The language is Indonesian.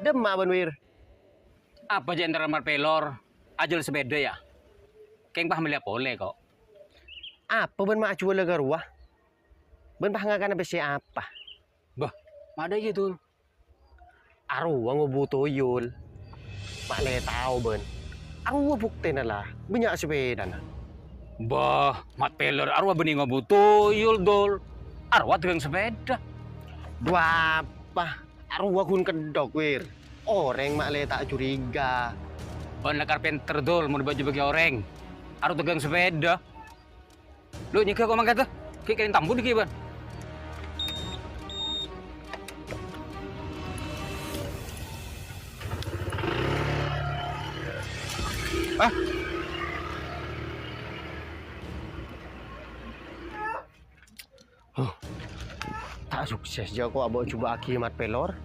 Demak ban wir. Apa jenderal marpelor? Ajul sepeda ya? Keng pah melihat boleh kok. Apa ban mak acuan lega ruah? Ban pah ngakan besi apa? Bah, ada gitu. Arwah ngobuto yul. Mak le tahu ban. Arwah bukti lah. Banyak sepeda nah. Bah, marpelor arwah bening ngobuto yul dol. Arwah tegang sepeda. Dua apa? Arwah kun kedok wir. Orang mak le tak curiga. Ban la carpenter dol mau baju bagi orang. Arwah tegang sepeda. Lu nyika kok mangkat tuh? Kayak tambu di ban. Ah, Tak sukses je kok abang coba akimat pelor.